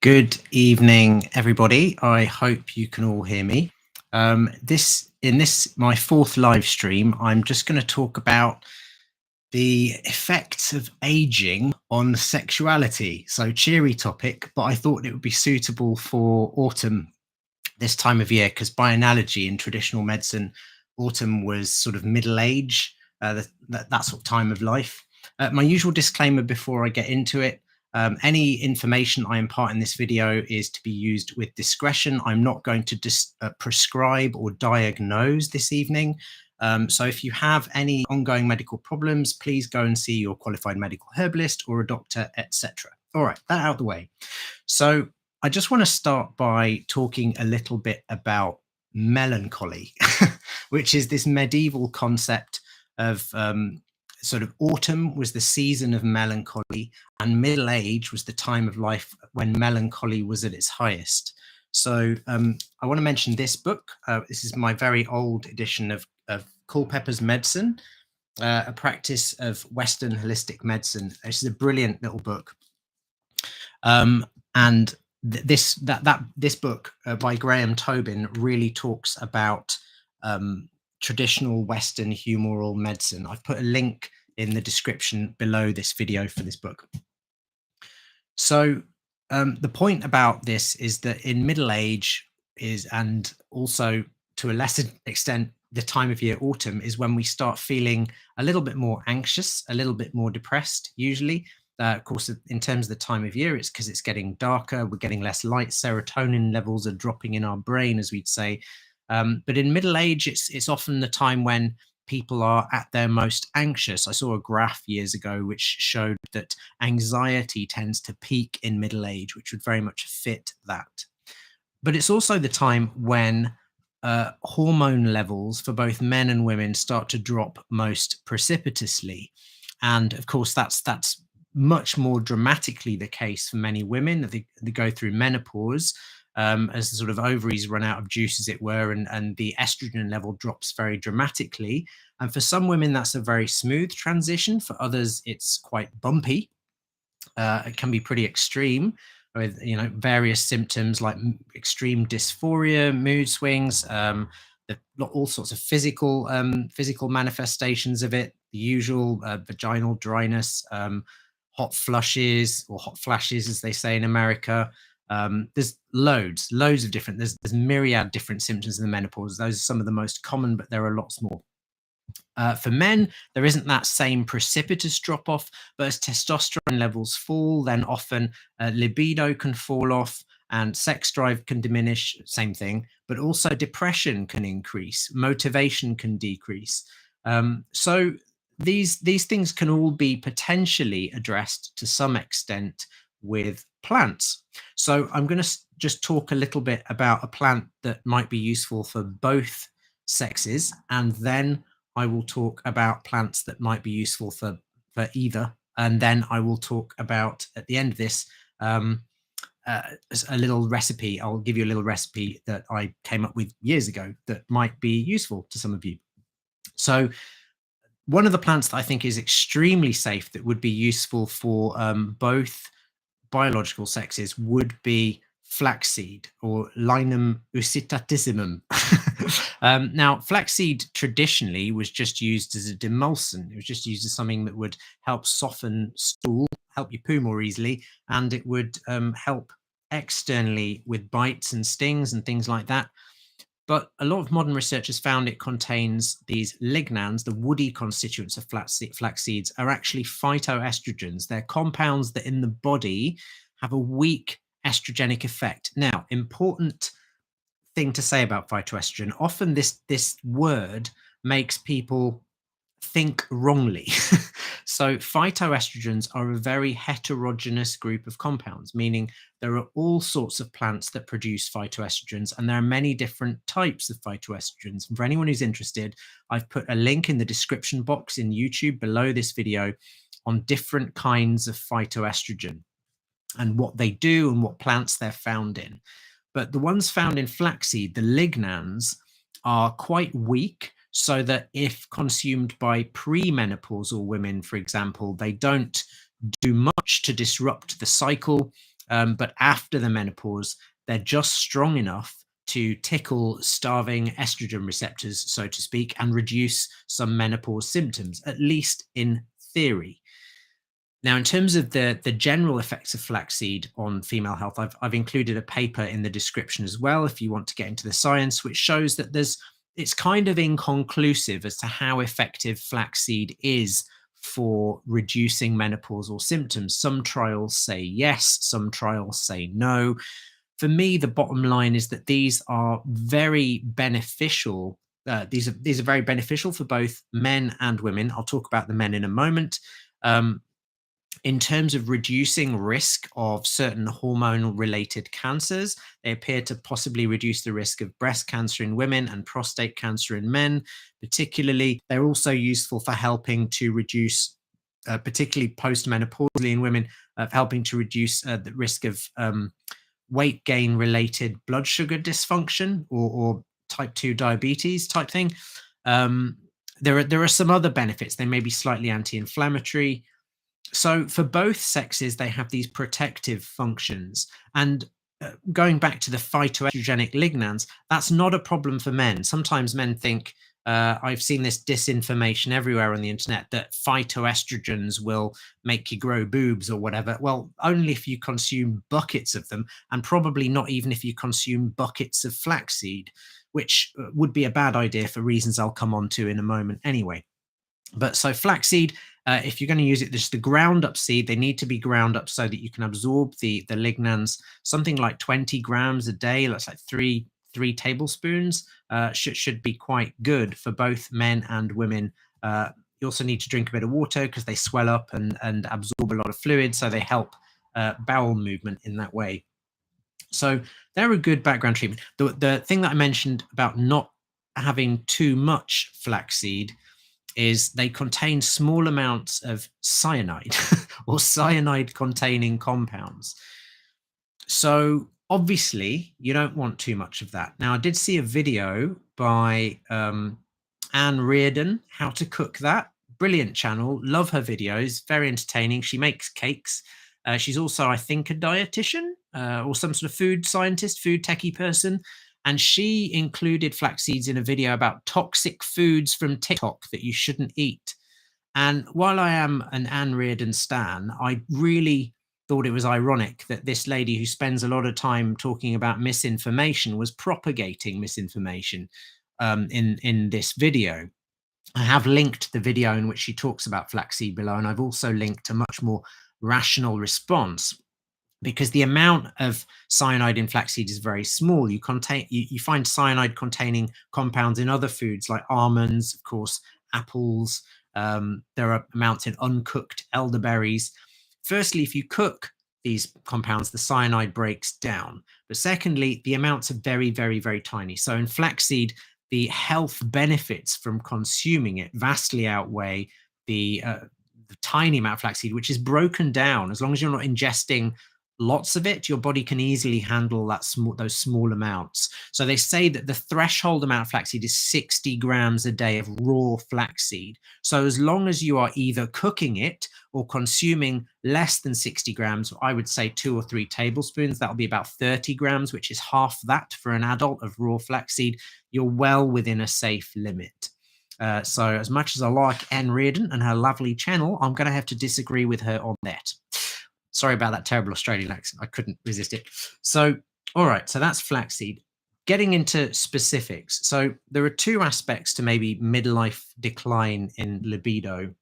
Good evening, everybody. I hope you can all hear me. In this my fourth live stream, I'm just going to talk about the effects of aging on sexuality. So cheery topic, but I thought it would be suitable for autumn this time of year because by analogy in traditional medicine, autumn was sort of middle age, that sort of time of life. My usual disclaimer before I get into it. Any information I impart in this video is to be used with discretion. I'm not going to prescribe or diagnose this evening. So if you have any ongoing medical problems, please go and see your qualified medical herbalist or a doctor, etc. All right, that out of the way. So I just want to start by talking a little bit about melancholy, which is this medieval concept of sort of autumn was the season of melancholy and middle age was the time of life when melancholy was at its highest. So I want to mention this book. This is my very old edition of Culpeper's Medicine, a practice of Western holistic medicine. This is a brilliant little book. And this book by Graham Tobin really talks about traditional Western humoral medicine. I've put a link in the description below this video for this book. So the point about this is that in middle age and also to a lesser extent, the time of year autumn is when we start feeling a little bit more anxious, a little bit more depressed, usually. Of course, in terms of the time of year, it's because it's getting darker, we're getting less light, serotonin levels are dropping in our brain, as we'd say. But in middle age, it's often the time when people are at their most anxious. I saw a graph years ago which showed that anxiety tends to peak in middle age, which would very much fit that. But it's also the time when hormone levels for both men and women start to drop most precipitously. And of course, that's much more dramatically the case for many women. They go through menopause as the sort of ovaries run out of juice, as it were, and the estrogen level drops very dramatically. And for some women, that's a very smooth transition. For others, it's quite bumpy. It can be pretty extreme with, various symptoms like extreme dysphoria, mood swings, all sorts of physical manifestations of it, the usual vaginal dryness, hot flushes or hot flashes, as they say in America. There's loads of different, there's myriad different symptoms in the menopause. Those are some of the most common, but there are lots more. For men, there isn't that same precipitous drop off, but as testosterone levels fall, then often libido can fall off and sex drive can diminish, same thing, but also depression can increase, motivation can decrease. So these things can all be potentially addressed to some extent with plants. So I'm going to just talk a little bit about a plant that might be useful for both sexes, and then I will talk about plants that might be useful for either. And then I will talk about, at the end of this, a little recipe. I'll give you a little recipe that I came up with years ago that might be useful to some of you. So one of the plants that I think is extremely safe that would be useful for both biological sexes would be flaxseed, or Linum usitatissimum. Now, flaxseed traditionally was just used as a demulcent. It was just used as something that would help soften stool, help you poo more easily, and it would help externally with bites and stings and things like that. But a lot of modern research has found it contains these lignans, the woody constituents of flax seeds, are actually phytoestrogens. They're compounds that in the body have a weak estrogenic effect. Now, important thing to say about phytoestrogen, often this word makes people think wrongly. So phytoestrogens are a very heterogeneous group of compounds, meaning there are all sorts of plants that produce phytoestrogens, and there are many different types of phytoestrogens. And for anyone who's interested, I've put a link in the description box in YouTube below this video on different kinds of phytoestrogen and what they do and what plants they're found in. But the ones found in flaxseed, the lignans, are quite weak, so that if consumed by premenopausal women, for example, they don't do much to disrupt the cycle. but after the menopause, they're just strong enough to tickle starving estrogen receptors, so to speak, and reduce some menopause symptoms, at least in theory. Now, in terms of the general effects of flaxseed on female health, I've included a paper in the description as well, if you want to get into the science, which shows that it's kind of inconclusive as to how effective flaxseed is for reducing menopausal symptoms. Some trials say yes, some trials say no. For me, the bottom line is that these are very beneficial. These are very beneficial for both men and women. I'll talk about the men in a moment. Um, in terms of reducing risk of certain hormonal related cancers, they appear to possibly reduce the risk of breast cancer in women and prostate cancer in men. Particularly, they're also useful for helping to reduce, particularly postmenopausally in women, helping to reduce the risk of weight gain related blood sugar dysfunction, or type 2 diabetes type thing. Um, there are some other benefits. They may be slightly anti-inflammatory. So for both sexes, they have these protective functions. And going back to the phytoestrogenic lignans, that's not a problem for men. Sometimes men think, I've seen this disinformation everywhere on the internet, that phytoestrogens will make you grow boobs or whatever. Well, only if you consume buckets of them, and probably not even if you consume buckets of flaxseed, which would be a bad idea for reasons I'll come on to in a moment anyway. But so flaxseed, if you're going to use it, just the ground up seed, they need to be ground up so that you can absorb the lignans. Something like 20 grams a day. That's like three tablespoons. Should be quite good for both men and women. You also need to drink a bit of water because they swell up and absorb a lot of fluid, so they help bowel movement in that way. So they're a good background treatment. The thing that I mentioned about not having too much flaxseed is they contain small amounts of cyanide or cyanide containing compounds. So obviously you don't want too much of that. Now, I did see a video by Anne Reardon, how to cook that. Brilliant channel. Love her videos. Very entertaining. She makes cakes. She's also, I think, a dietitian or some sort of food scientist, food techie person. And she included flax seeds in a video about toxic foods from TikTok that you shouldn't eat. And while I am an Anne Reardon stan, I really thought it was ironic that this lady who spends a lot of time talking about misinformation was propagating misinformation in this video. I have linked the video in which she talks about flaxseed below, and I've also linked a much more rational response, because the amount of cyanide in flaxseed is very small. You find cyanide containing compounds in other foods like almonds, of course, apples. There are amounts in uncooked elderberries. Firstly, if you cook these compounds, the cyanide breaks down. But secondly, the amounts are very, very, very tiny. So in flaxseed, the health benefits from consuming it vastly outweigh the tiny amount of flaxseed, which is broken down. As long as you're not ingesting lots of it, your body can easily handle those small amounts. So they say that the threshold amount of flaxseed is 60 grams a day of raw flaxseed. So as long as you are either cooking it or consuming less than 60 grams, I would say 2 or 3 tablespoons, that'll be about 30 grams, which is half that for an adult of raw flaxseed, you're well within a safe limit. So as much as I like Anne Reardon and her lovely channel, I'm going to have to disagree with her on that. Sorry about that terrible Australian accent. I couldn't resist it. So, all right. So that's flaxseed. Getting into specifics. So there are 2 aspects to maybe midlife decline in libido.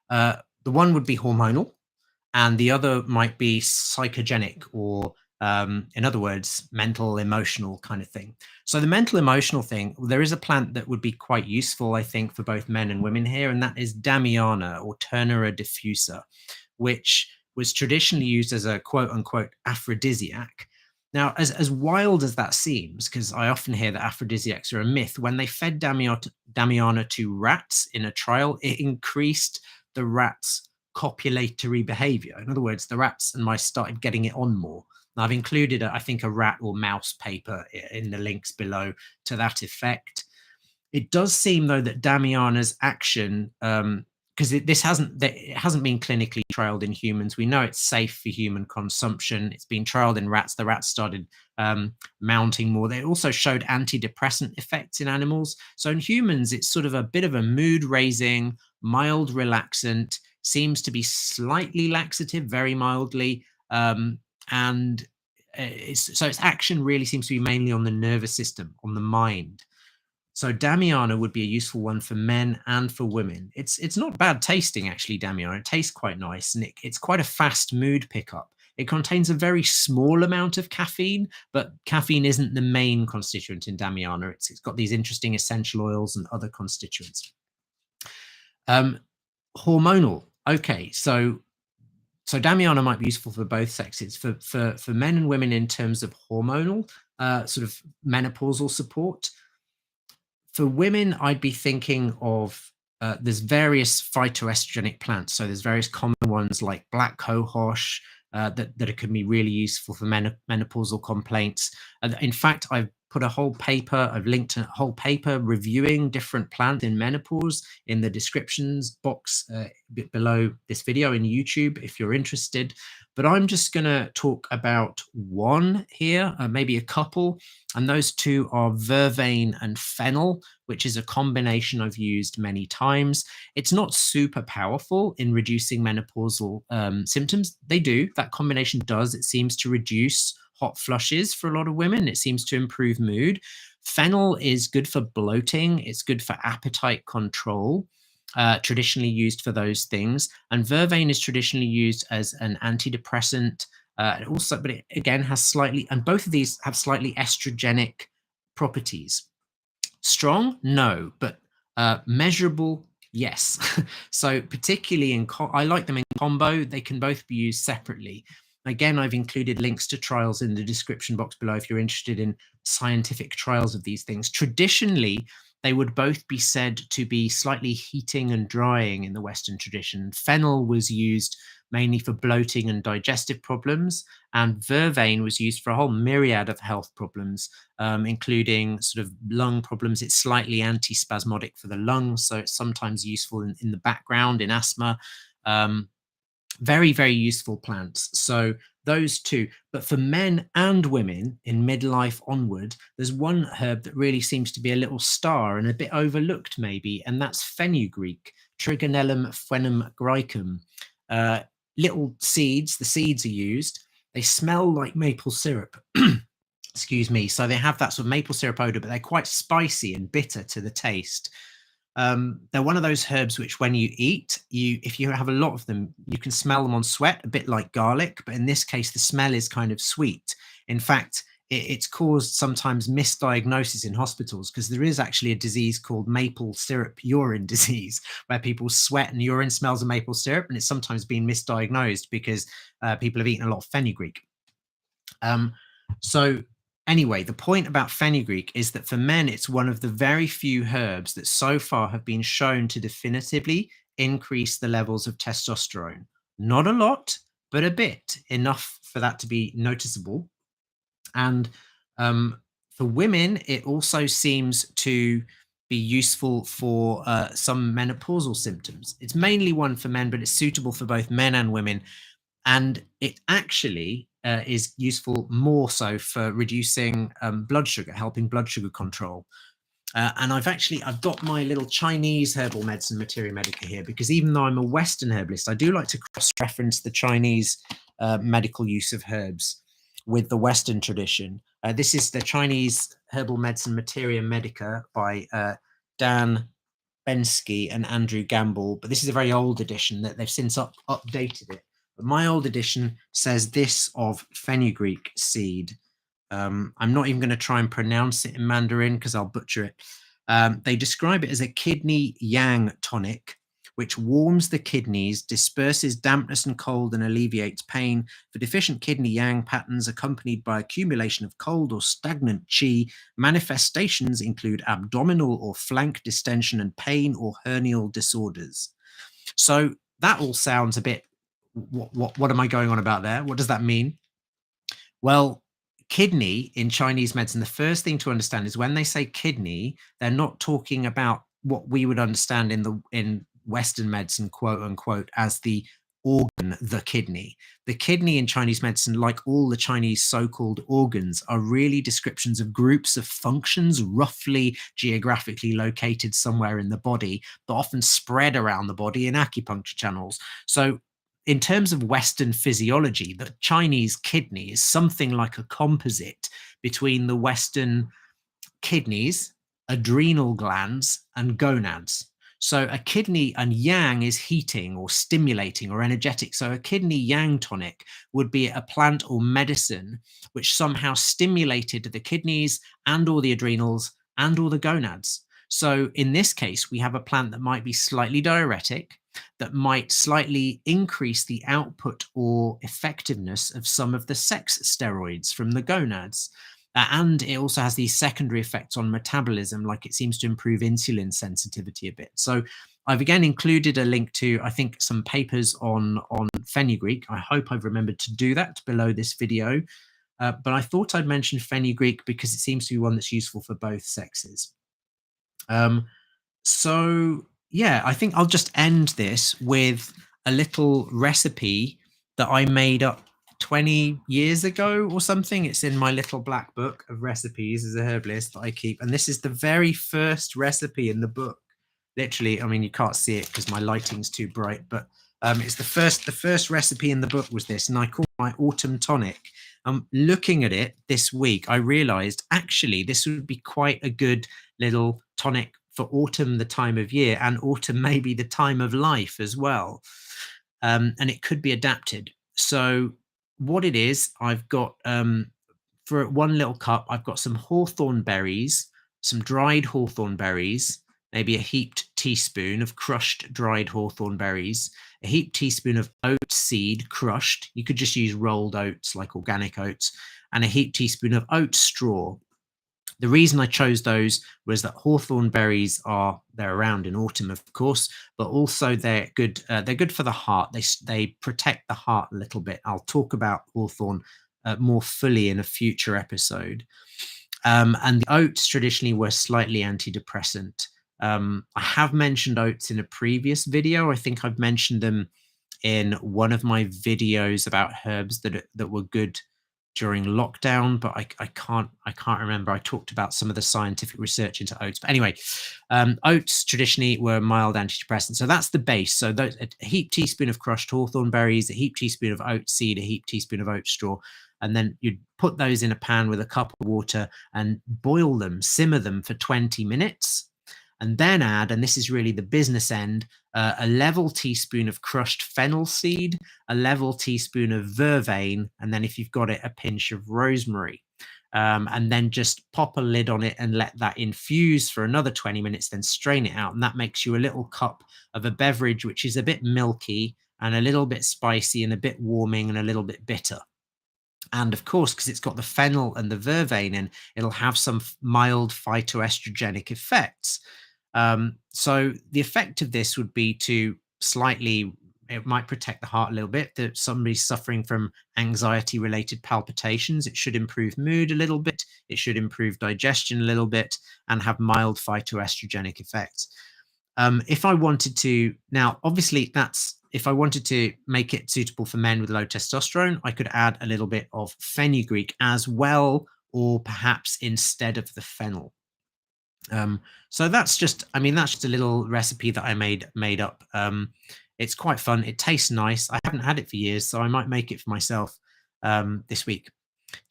The one would be hormonal, and the other might be psychogenic, or in other words, mental, emotional kind of thing. So the mental, emotional thing, there is a plant that would be quite useful, I think, for both men and women here, and that is Damiana, or Turnera diffusa, which was traditionally used as a quote unquote aphrodisiac. Now, as wild as that seems, because I often hear that aphrodisiacs are a myth, when they fed Damiana to rats in a trial, it increased the rats' copulatory behavior. In other words, the rats and mice started getting it on more. Now, I've included, I think, a rat or mouse paper in the links below to that effect. It does seem, though, that Damiana's action because it hasn't been clinically trialed in humans. We know it's safe for human consumption. It's been trialed in rats. The rats started mounting more. They also showed antidepressant effects in animals. So in humans, it's sort of a bit of a mood raising, mild relaxant, seems to be slightly laxative, very mildly, and so its action really seems to be mainly on the nervous system, on the mind. So Damiana would be a useful one for men and for women. It's not bad tasting, actually, Damiana. It tastes quite nice, and it's quite a fast mood pickup. It contains a very small amount of caffeine, but caffeine isn't the main constituent in Damiana. It's got these interesting essential oils and other constituents. Hormonal. Okay, so Damiana might be useful for both sexes, for men and women in terms of hormonal, sort of menopausal support. For women, I'd be thinking of there's various phytoestrogenic plants. So there's various common ones like black cohosh that can be really useful for menopausal complaints. In fact, I've put a whole paper, I've linked a whole paper reviewing different plants in menopause in the descriptions box below this video in YouTube if you're interested. But I'm just going to talk about one here, maybe a couple, and those two are vervain and fennel, which is a combination I've used many times. It's not super powerful in reducing menopausal symptoms. They do, that combination does. It seems to reduce hot flushes for a lot of women. It seems to improve mood. Fennel is good for bloating. It's good for appetite control. Traditionally used for those things, and vervain is traditionally used as an antidepressant. Also, but it again has slightly, and both of these have slightly estrogenic properties. Strong, no, but measurable, yes. So particularly I like them in combo. They can both be used separately. Again, I've included links to trials in the description box below if you're interested in scientific trials of these things. Traditionally, they would both be said to be slightly heating and drying in the Western tradition. Fennel was used mainly for bloating and digestive problems, and vervain was used for a whole myriad of health problems, including sort of lung problems. It's slightly antispasmodic for the lungs, so it's sometimes useful in the background in asthma. Very, very useful plants. So those two. But for men and women in midlife onward, there's one herb that really seems to be a little star and a bit overlooked maybe, and that's fenugreek, Trigonellum phenumgraecum. Little seeds, the seeds are used. They smell like maple syrup. Excuse me. So they have that sort of maple syrup odor, but they're quite spicy and bitter to the taste. They're one of those herbs which when you eat, if you have a lot of them, you can smell them on sweat, a bit like garlic, but in this case, the smell is kind of sweet. In fact, it's caused sometimes misdiagnosis in hospitals because there is actually a disease called maple syrup urine disease, where people sweat and urine smells of maple syrup, and it's sometimes been misdiagnosed because people have eaten a lot of fenugreek. So anyway, the point about fenugreek is that for men, it's one of the very few herbs that so far have been shown to definitively increase the levels of testosterone. Not a lot, but a bit, enough for that to be noticeable. And for women, it also seems to be useful for some menopausal symptoms. It's mainly one for men, but it's suitable for both men and women. And it actually is useful more so for reducing blood sugar, helping blood sugar control. And I've got my little Chinese herbal medicine Materia Medica here, because even though I'm a Western herbalist, I do like to cross-reference the Chinese medical use of herbs with the Western tradition. This is the Chinese herbal medicine Materia Medica by Dan Bensky and Andrew Gamble, but this is a very old edition that they've since updated it. But my old edition says this of fenugreek seed. I'm not even going to try and pronounce it in Mandarin because I'll butcher it. They describe it as a kidney yang tonic, which warms the kidneys, disperses dampness and cold, and alleviates pain. For deficient kidney yang patterns accompanied by accumulation of cold or stagnant qi, manifestations include abdominal or flank distension and pain or hernial disorders. So that all sounds a bit, what am I going on about there? What does that mean? Well, kidney in Chinese medicine, the first thing to understand is when they say kidney, they're not talking about what we would understand in Western medicine, quote unquote, as the organ, the kidney. The kidney in Chinese medicine, like all the Chinese so-called organs, are really descriptions of groups of functions roughly geographically located somewhere in the body, but often spread around the body in acupuncture channels. So in terms of Western physiology, the Chinese kidney is something like a composite between the Western kidneys, adrenal glands, and gonads. So a kidney and yang is heating or stimulating or energetic. So a kidney yang tonic would be a plant or medicine which somehow stimulated the kidneys and or the adrenals and or the gonads. So in this case, we have a plant that might be slightly diuretic, that might slightly increase the output or effectiveness of some of the sex steroids from the gonads. And it also has these secondary effects on metabolism, like it seems to improve insulin sensitivity a bit. So I've again included a link to, I think, some papers on fenugreek. I hope I've remembered to do that below this video. But I thought I'd mention fenugreek because it seems to be one that's useful for both sexes. So yeah, I think I'll just end this with a little recipe that I made up 20 years ago or something. It's in my little black book of recipes as a herbalist that I keep. And this is the very first recipe in the book. Literally, I mean, you can't see it because my lighting's too bright, but it's the first recipe in the book was this, and I call it my autumn tonic. Looking at it this week, I realized actually this would be quite a good little tonic for autumn, the time of year, and autumn maybe the time of life as well. And it could be adapted. So what it is, I've got for 1 little cup, I've got some hawthorn berries, some dried hawthorn berries, maybe a heaped teaspoon of crushed dried hawthorn berries, a heaped teaspoon of oat seed crushed. You could just use rolled oats like organic oats, and a heaped teaspoon of oat straw. The reason I chose those was that hawthorn berries they're around in autumn, of course, but also they're good. They're good for the heart. They protect the heart a little bit. I'll talk about hawthorn more fully in a future episode. And the oats traditionally were slightly antidepressant. I have mentioned oats in a previous video. I think I've mentioned them in one of my videos about herbs that were good during lockdown, but I can't remember. I talked about some of the scientific research into oats. But anyway, oats traditionally were mild antidepressants. So that's the base. So a heaped teaspoon of crushed hawthorn berries, a heaped teaspoon of oat seed, a heaped teaspoon of oat straw. And then you'd put those in a pan with a cup of water and boil them, simmer them for 20 minutes. And then add, and this is really the business end, a level teaspoon of crushed fennel seed, a level teaspoon of vervain, and then if you've got it, a pinch of rosemary. And then just pop a lid on it and let that infuse for another 20 minutes, then strain it out. And that makes you a little cup of a beverage which is a bit milky and a little bit spicy and a bit warming and a little bit bitter. And of course, because it's got the fennel and the vervain in, it'll have some mild phytoestrogenic effects. So the effect of this would be to it might protect the heart a little bit. That somebody's suffering from anxiety related palpitations, it should improve mood a little bit. It should improve digestion a little bit and have mild phytoestrogenic effects. If I wanted to, now obviously if I wanted to make it suitable for men with low testosterone, I could add a little bit of fenugreek as well, or perhaps instead of the fennel. So that's just a little recipe that I made up. It's quite fun. It tastes nice. I haven't had it for years, so I might make it for myself this week.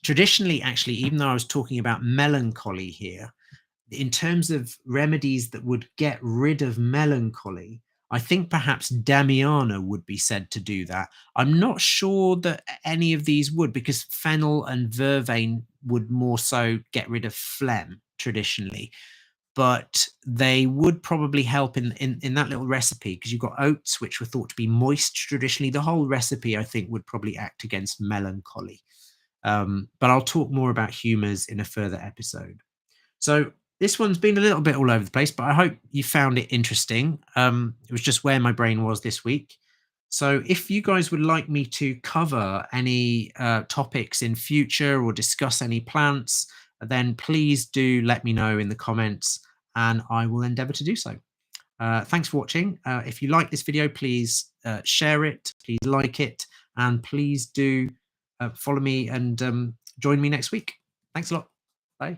Traditionally, actually, even though I was talking about melancholy here, in terms of remedies that would get rid of melancholy, I think perhaps Damiana would be said to do that. I'm not sure that any of these would, because fennel and vervain would more so get rid of phlegm traditionally. But they would probably help in that little recipe, because you've got oats, which were thought to be moist traditionally. The whole recipe, I think, would probably act against melancholy. But I'll talk more about humours in a further episode. So this one's been a little bit all over the place, but I hope you found it interesting. It was just where my brain was this week. So if you guys would like me to cover any topics in future or discuss any plants, then please do let me know in the comments and I will endeavour to do so. Thanks for watching. If you like this video, please share it, please like it, and please do follow me and join me next week. Thanks a lot. Bye.